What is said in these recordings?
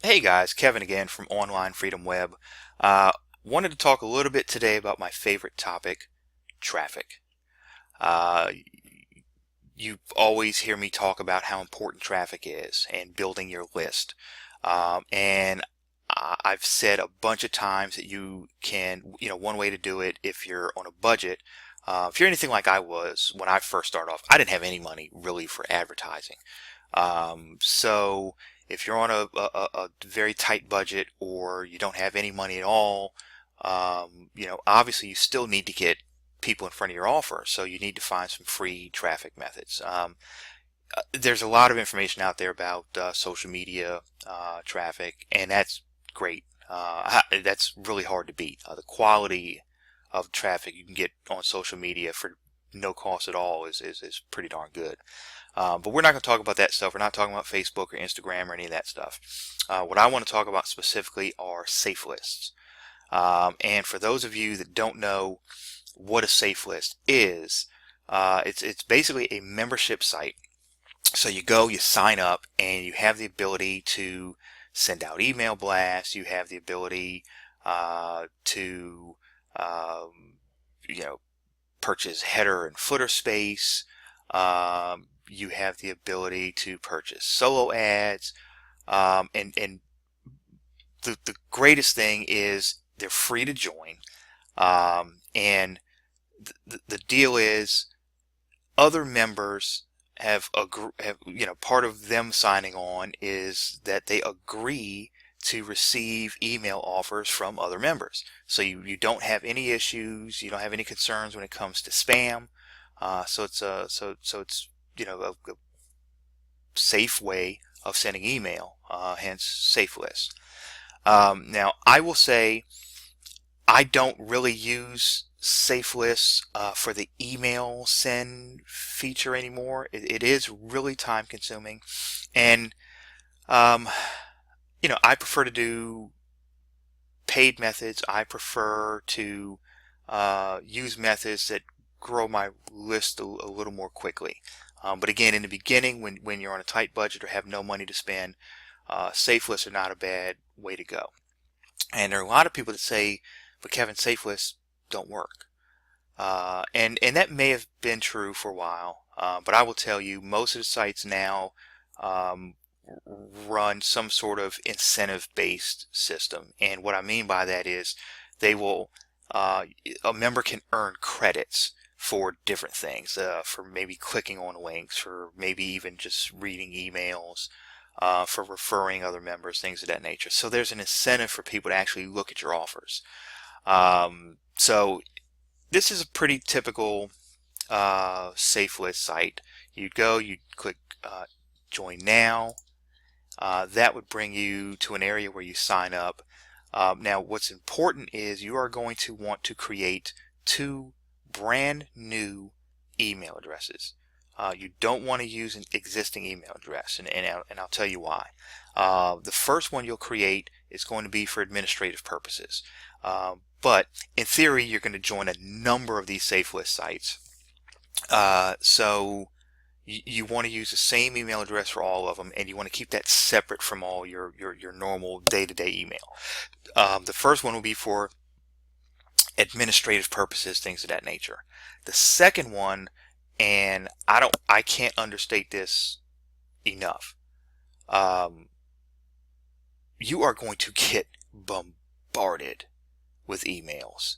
Hey guys, Kevin again from Online Freedom Web. Uh, Wanted to talk a little bit today about my favorite topic, traffic. Uh, you always hear me talk about how important traffic is and building your list. And I've said a bunch of times that one way to do it if you're on a budget, if you're anything like I was when I first started off, I didn't have any money really for advertising. So if you're on a very tight budget or you don't have any money at all, obviously you still need to get people in front of your offer. So you need to find some free traffic methods. There's a lot of information out there about social media traffic, and that's great. That's really hard to beat. The quality of traffic you can get on social media for no cost at all is pretty darn good. But we're not going to talk about that stuff. We're not talking about Facebook or Instagram or any of that stuff. What I want to talk about specifically are safe lists. And for those of you that don't know what a safe list is, it's basically a membership site. So you go, you sign up, and you have the ability to send out email blasts. You have the ability to purchase header and footer space. You have the ability to purchase solo ads, and the greatest thing is they're free to join. And the deal is other members part of them signing on is that they agree to receive email offers from other members. So you don't have any issues, you don't have any concerns when it comes to spam. So it's a safe way of sending email, hence Safelists. Now I will say I don't really use Safelists for the email send feature anymore. It is really time consuming, and um, I prefer to do paid methods. I prefer to use methods that grow my list a little more quickly. But again, in the beginning, when you're on a tight budget or have no money to spend, safe lists are not a bad way to go. And there are a lot of people that say, but Kevin, safe lists don't work. And that may have been true for a while, but I will tell you, most of the sites now um, run some sort of incentive-based system. And what I mean by that is they will, a member can earn credits for different things, for maybe clicking on links, for maybe even just reading emails, for referring other members, things of that nature. So there's an incentive for people to actually look at your offers. So this is a pretty typical safe list site. You'd go, you'd click join now. That would bring you to an area where you sign up. Now what's important is you are going to want to create two brand new email addresses. You don't want to use an existing email address, and I'll tell you why. The first one you'll create is going to be for administrative purposes. But in theory, you're going to join a number of these safe list sites. So you want to use the same email address for all of them, and you want to keep that separate from all your normal day-to-day email. The first one will be for administrative purposes, things of that nature. The second one, and I can't understate this enough. You are going to get bombarded with emails.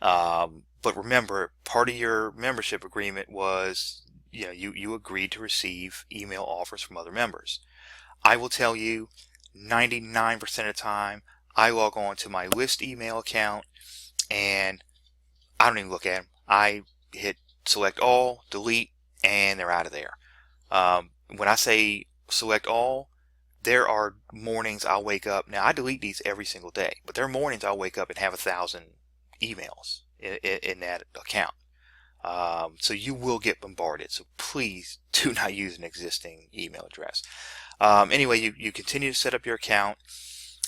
But remember, part of your membership agreement was, you agreed to receive email offers from other members. I will tell you, 99% of the time, I log on to my list email account and I don't even look at them. I hit select all, delete, and they're out of there. When I say select all, there are mornings I'll wake up. Now I delete these every single day, but there are mornings I'll wake up and have 1,000 emails in that account. So you will get bombarded. So please do not use an existing email address. Anyway, you continue to set up your account.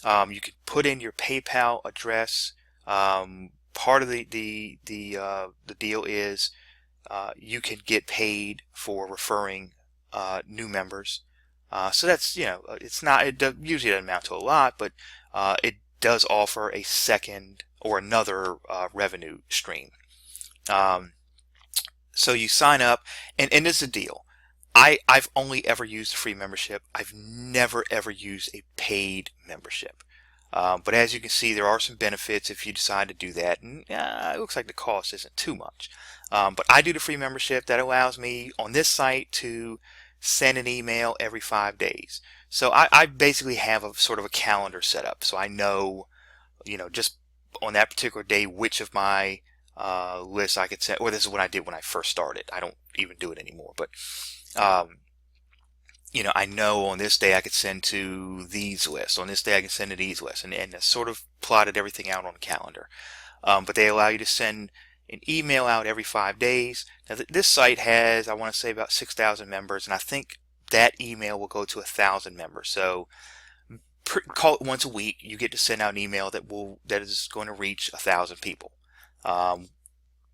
You can put in your PayPal address. Part of the deal is you can get paid for referring new members. So that's, it's not, usually doesn't amount to a lot, but it does offer a second or another revenue stream. Um, so you sign up, and it's a deal. I've only ever used a free membership. I've never ever used a paid membership. But as you can see, there are some benefits if you decide to do that, and it looks like the cost isn't too much. But I do the free membership that allows me on this site to send an email every 5 days. So I basically have a sort of a calendar set up, so I know, just on that particular day which of my lists I could send. Or this is what I did when I first started. I don't even do it anymore, but um, I know on this day I could send to these lists. On this day I can send to these lists, and I sort of plotted everything out on the calendar. But they allow you to send an email out every 5 days. Now this site has, I want to say, about 6,000 members, and I think that email will go to 1,000 members. So call it once a week. You get to send out an email that is going to reach 1,000 people.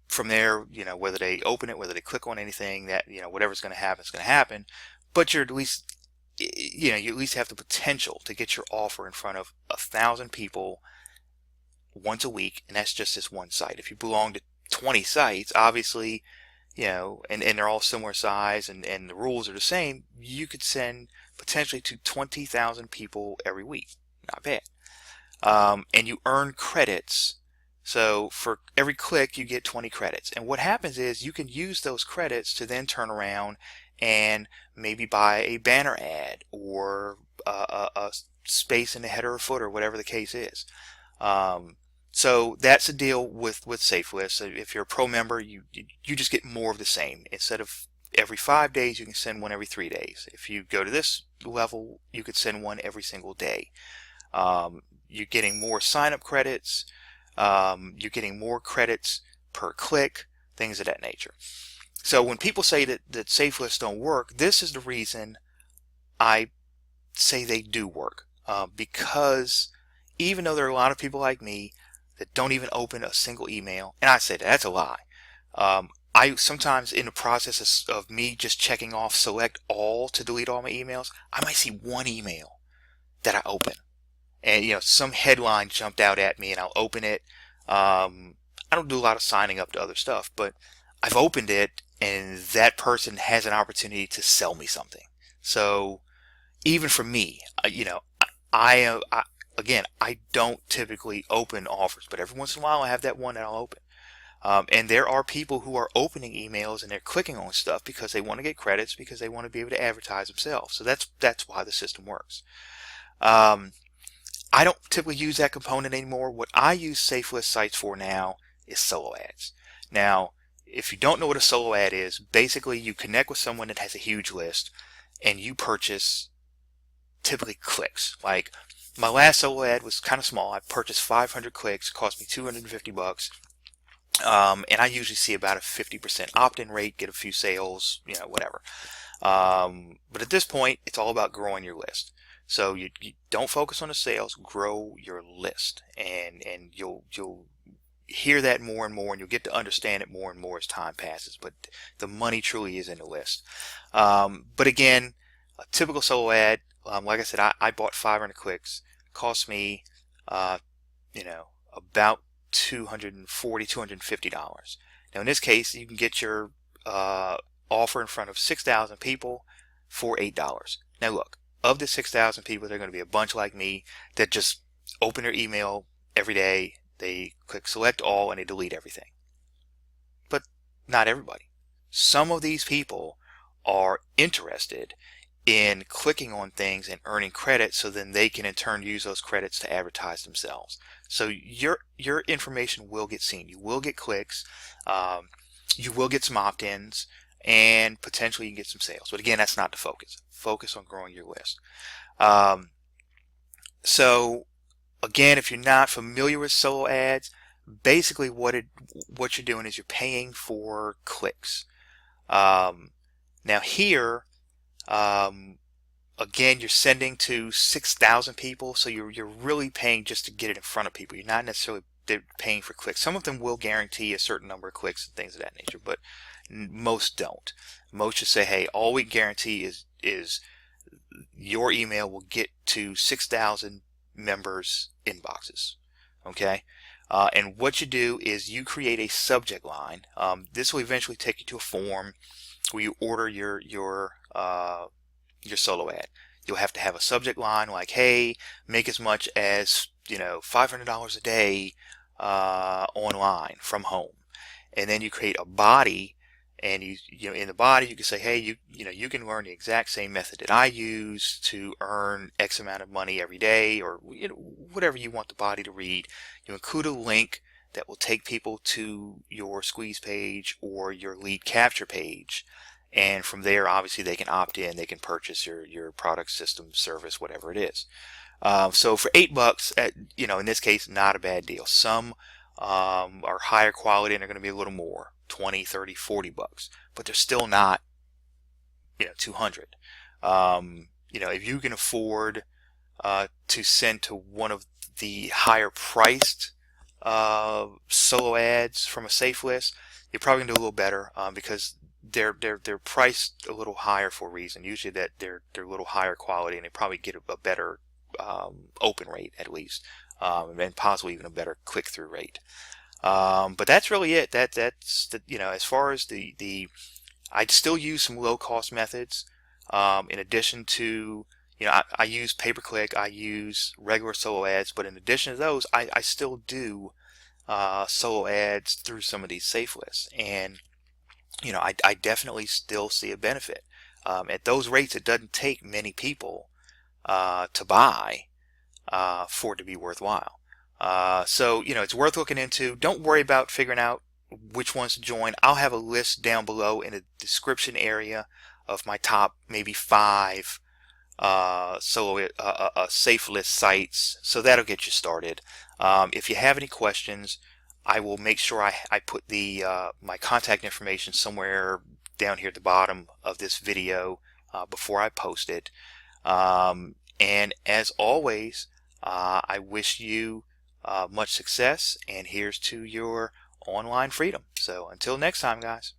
From there, whether they open it, whether they click on anything, that, whatever's going to happen is going to happen. But you're at least, you at least have the potential to get your offer in front of 1,000 people once a week, and that's just this one site. If you belong to 20 sites, obviously, and they're all similar size, and the rules are the same, you could send potentially to 20,000 people every week. Not bad. And you earn credits. So for every click, you get 20 credits. And what happens is you can use those credits to then turn around and maybe buy a banner ad or a space in the header or footer, whatever the case is. So that's the deal with Safelists. If you're a pro member, you just get more of the same. Instead of every 5 days, you can send one every 3 days. If you go to this level, you could send one every single day. You're getting more sign-up credits. You're getting more credits per click, things of that nature. So when people say that Safelists don't work, this is the reason I say they do work. Because even though there are a lot of people like me that don't even open a single email, and I say that's a lie. I sometimes, in the process of me just checking off select all to delete all my emails, I might see one email that I open. And some headline jumped out at me, and I'll open it. I don't do a lot of signing up to other stuff, but I've opened it, and that person has an opportunity to sell me something. So even for me, I again, I don't typically open offers, but every once in a while I have that one that I'll open. And there are people who are opening emails and they're clicking on stuff because they want to get credits, because they want to be able to advertise themselves. So that's why the system works. I don't typically use that component anymore. What I use Safelist sites for now is solo ads. Now, if you don't know what a solo ad is, basically you connect with someone that has a huge list and you purchase typically clicks. Like my last solo ad was kind of small. I purchased 500 clicks, cost me $250. And I usually see about a 50% opt-in rate, get a few sales, whatever. But at this point, it's all about growing your list. So you don't focus on the sales, grow your list, and you'll hear that more and more, and you'll get to understand it more and more as time passes. But the money truly is in the list. But again, a typical solo ad, like I said, I bought 500 clicks, cost me, about $240, $250. Now in this case, you can get your offer in front of 6,000 people for $8. Now look, of the 6,000 people, there are going to be a bunch like me that just open their email every day, they click select all, and they delete everything. But not everybody. Some of these people are interested in clicking on things and earning credit, so then they can in turn use those credits to advertise themselves. So your information will get seen. You will get clicks. You will get some opt-ins, and potentially you can get some sales. But again, that's not the focus. Focus on growing your list. So again, if you're not familiar with solo ads, basically what you're doing is you're paying for clicks. Now here, again, you're sending to 6,000 people, so you're really paying just to get it in front of people. You're not necessarily paying for clicks. Some of them will guarantee a certain number of clicks and things of that nature, but most don't. Most just say, hey, all we guarantee is your email will get to 6,000 members' inboxes. Okay, and what you do is you create a subject line. This will eventually take you to a form where you order your solo ad. You'll have to have a subject line like, "Hey, make as much as $500 a day online from home," and then you create a body. And in the body you can say, hey, you can learn the exact same method that I use to earn X amount of money every day, or whatever you want the body to read. You include a link that will take people to your squeeze page or your lead capture page, and from there obviously they can opt in, they can purchase your product, system, service, whatever it is. So for $8, in this case, not a bad deal. Some are higher quality and they're going to be a little more, 20, 30, $40, but they're still not 200. If you can afford to send to one of the higher priced solo ads from a safe list, you're probably gonna do a little better, because they're priced a little higher for a reason. Usually that they're a little higher quality, and they probably get a better open rate at least, and possibly even a better click-through rate. But that's really it. That's as far as I'd still use some low-cost methods. In addition to, I use pay-per-click, I use regular solo ads, but in addition to those, I still do solo ads through some of these safe lists, and I definitely still see a benefit. At those rates, it doesn't take many people to buy for it to be worthwhile. So it's worth looking into. Don't worry about figuring out which ones to join. I'll have a list down below in the description area of my top maybe 5 safe list sites, so that'll get you started. If you have any questions, I will make sure I put my contact information somewhere down here at the bottom of this video before I post it. And as always, I wish you much success, and here's to your online freedom. So until next time, guys.